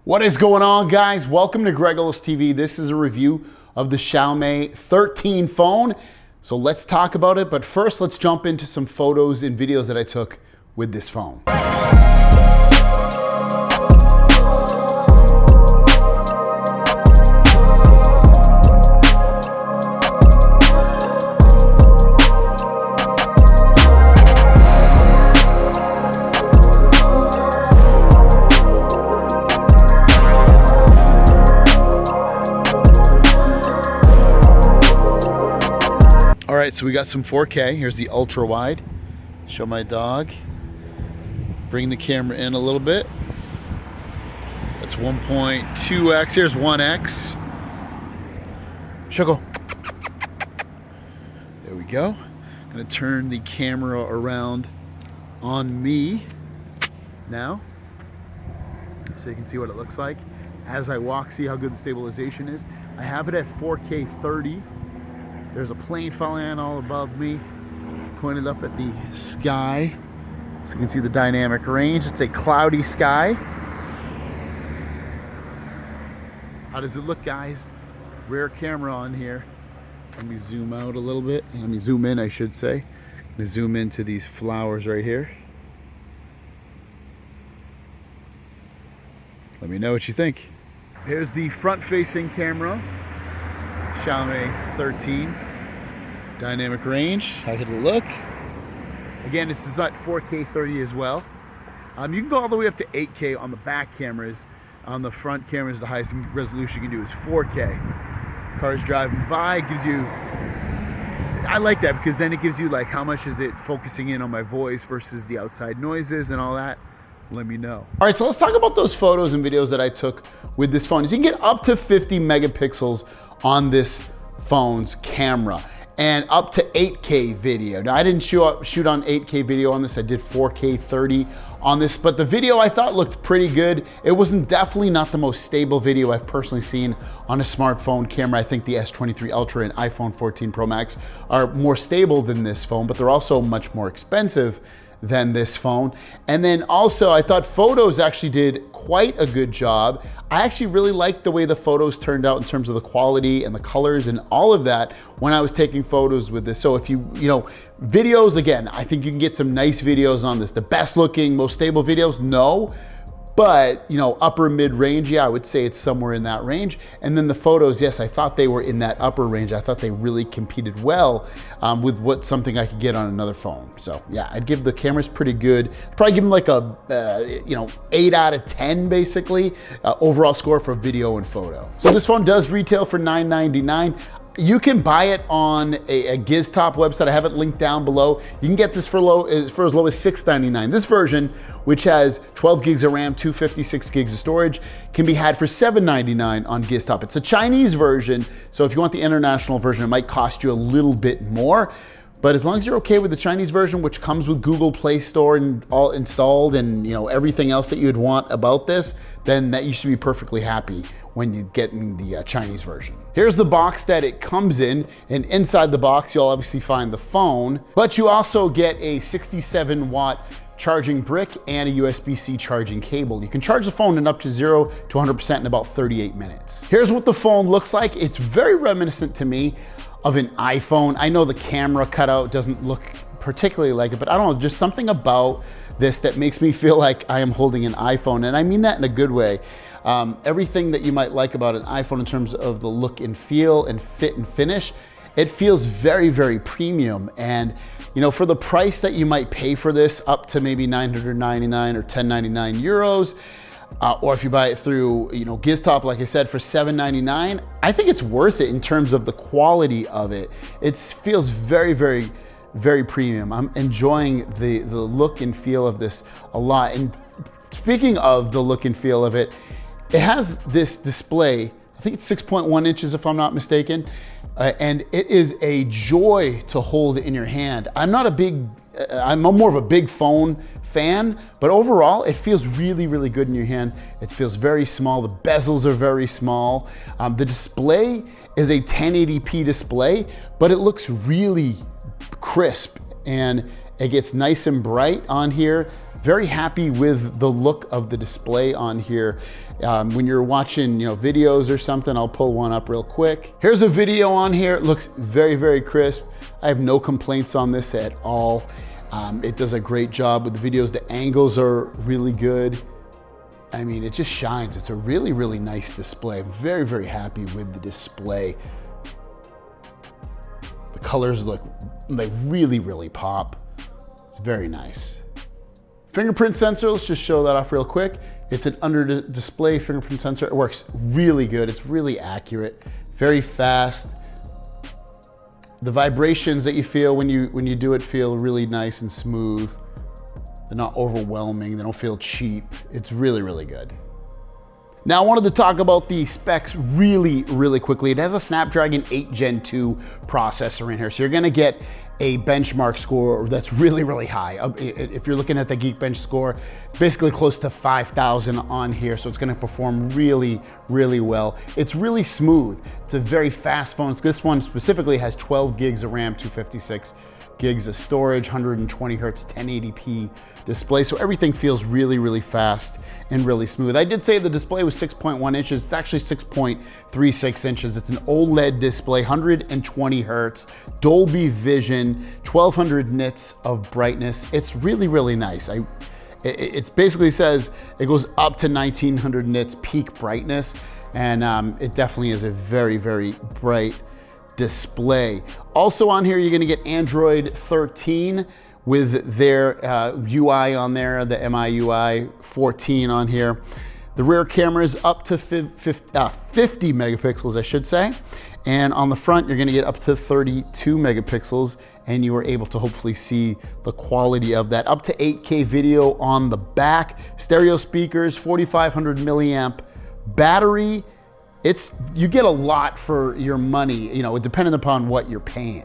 What is going on, guys? Welcome to Gregolis TV. This is a review of the Xiaomi 13 phone. So let's talk about it. But first, let's jump into some photos and videos that I took with this phone. All right, so we got some 4K. Here's the ultra wide. Show my dog. Bring the camera in a little bit. That's 1.2x. Here's 1x. Sugar. There we go. I'm gonna turn the camera around on me now, so you can see what it looks like. As I walk, see how good the stabilization is. I have it at 4K 30. There's a plane flying all above me, pointed up at the sky, so you can see the dynamic range. It's a cloudy sky. How does it look, guys? Rear camera on here. Let me zoom out a little bit. Let me zoom in, I should say. Let me zoom into these flowers right here. Let me know what you think. Here's the front-facing camera. Xiaomi 13. Dynamic range. How does it look? Again, it's at 4K 30 as well. You can go all the way up to 8K on the back cameras. On the front cameras, the highest resolution you can do is 4K. Cars driving by gives you... I like that because then it gives you like how much is it focusing in on my voice versus the outside noises and all that. Let me know. All right, so let's talk about those photos and videos that I took with this phone. So you can get up to 50 megapixels on this phone's camera and up to 8K video. Now, I didn't shoot on 8K video on this. I did 4K 30 on this, but the video I thought looked pretty good. It wasn't definitely not the most stable video I've personally seen on a smartphone camera. I think the S23 Ultra and iPhone 14 Pro Max are more stable than this phone, but they're also much more expensive than this phone. And then also I thought photos actually did quite a good job. I actually really liked the way the photos turned out in terms of the quality and the colors and all of that when I was taking photos with this. So if you know, videos, again, I think you can get some nice videos on this. The best looking, most stable videos, no. But, you know, upper mid range, yeah, I would say it's somewhere in that range. And then the photos, yes, I thought they were in that upper range. I thought they really competed well with something I could get on another phone. So yeah, I'd give the cameras pretty good. Probably give them like a, 8 out of 10 basically, overall score for video and photo. So this phone does retail for $999. You can buy it on a GizTop website. I have it linked down below. You can get this for as low as $699. This version, which has 12 gigs of RAM, 256 gigs of storage, can be had for $799 on GizTop. It's a Chinese version, so if you want the international version, it might cost you a little bit more. But as long as you're okay with the Chinese version, which comes with Google Play Store and all installed and everything else that you'd want about this, then that you should be perfectly happy when you get in the Chinese version. Here's the box that it comes in, and inside the box, you'll obviously find the phone, but you also get a 67-watt charging brick and a USB-C charging cable. You can charge the phone in up to 0 to 100% in about 38 minutes. Here's what the phone looks like. It's very reminiscent to me of an iPhone. I know the camera cutout doesn't look particularly like it, but I don't know, just something about this that makes me feel like I am holding an iPhone, and I mean that in a good way. Everything that you might like about an iPhone in terms of the look and feel and fit and finish, it feels very, very premium. And for the price that you might pay for this, up to maybe 999 or 1099 euros, or if you buy it through GizTop, like I said, for $799, I think it's worth it in terms of the quality of it. It feels very, very, very premium. I'm enjoying the look and feel of this a lot. And speaking of the look and feel of it, it has this display, I think it's 6.1 inches if I'm not mistaken, and it is a joy to hold in your hand. I'm more of a big phone fan, but overall it feels really, really good in your hand. It feels very small. The bezels are very small. The display is a 1080p display, but it looks really crisp and it gets nice and bright on here. Very happy with the look of the display on here. When you're watching, videos or something, I'll pull one up real quick. Here's a video on here. It looks very, very crisp. I have no complaints on this at all. It does a great job with the videos. The angles are really good. I mean, it just shines. It's a really, really nice display. I'm very, very happy with the display. The colors look, they really, really pop. It's very nice. Fingerprint sensor, let's just show that off real quick. It's an under display fingerprint sensor. It works really good. It's really accurate, very fast. The vibrations that you feel when you do it feel really nice and smooth. They're not overwhelming. They don't feel cheap. It's really, really good. Now I wanted to talk about the specs really, really quickly. It has a Snapdragon 8 Gen 2 processor in here. So you're gonna get a benchmark score that's really, really high. If you're looking at the Geekbench score, basically close to 5,000 on here. So it's gonna perform really, really well. It's really smooth. It's a very fast phone. This one specifically has 12 gigs of RAM, 256 gigs of storage, 120 hertz, 1080p display. So everything feels really, really fast and really smooth. I did say the display was 6.1 inches. It's actually 6.36 inches. It's an OLED display, 120 hertz, Dolby Vision, 1200 nits of brightness. It's really, really nice. It basically says it goes up to 1900 nits peak brightness. And it definitely is a very, very bright display. Also on here, you're gonna get Android 13 with their UI on there, the MIUI 14 on here. The rear camera is up to 50 megapixels, I should say. And on the front, you're gonna get up to 32 megapixels, and you are able to hopefully see the quality of that. Up to 8K video on the back, stereo speakers, 4,500 milliamp battery. You get a lot for your money, depending upon what you're paying.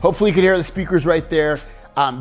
Hopefully you can hear the speakers right there.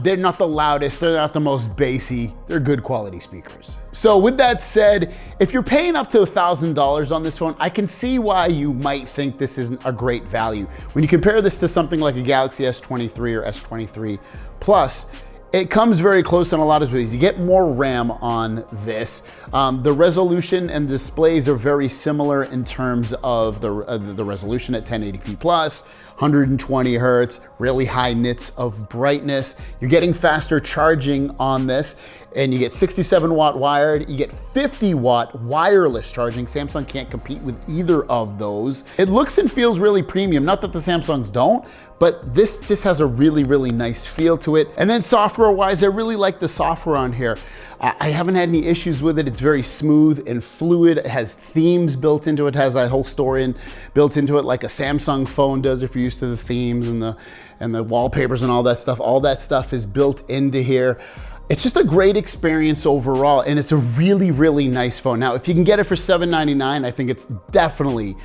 They're not the loudest, they're not the most bassy, they're good quality speakers. So with that said, if you're paying up to $1,000 on this phone, I can see why you might think this isn't a great value. When you compare this to something like a Galaxy S23 or S23 Plus, it comes very close in a lot of ways. You get more RAM on this. The resolution and displays are very similar in terms of the resolution at 1080p plus, 120 hertz, really high nits of brightness. You're getting faster charging on this, and you get 67 watt wired, you get 50 watt wireless charging. Samsung can't compete with either of those. It looks and feels really premium, not that the Samsungs don't, but this just has a really, really nice feel to it. And then software-wise, I really like the software on here. I haven't had any issues with it. It's very smooth and fluid. It has themes built into it. It has that whole story built into it like a Samsung phone does if you're used to the themes and the wallpapers and all that stuff. All that stuff is built into here. It's just a great experience overall, and it's a really, really nice phone. Now, if you can get it for $799, I think it's definitely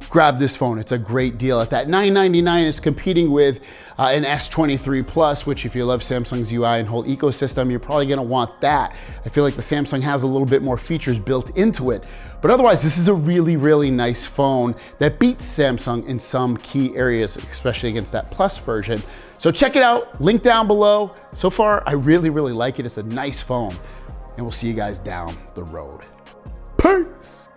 grab this phone. It's a great deal. At that $999, it's competing with an S23 Plus, which if you love Samsung's UI and whole ecosystem, you're probably gonna want that. I feel like the Samsung has a little bit more features built into it. But otherwise, this is a really, really nice phone that beats Samsung in some key areas, especially against that Plus version. So check it out, link down below. So far, I really, really like it. It's a nice phone. And we'll see you guys down the road. Peace.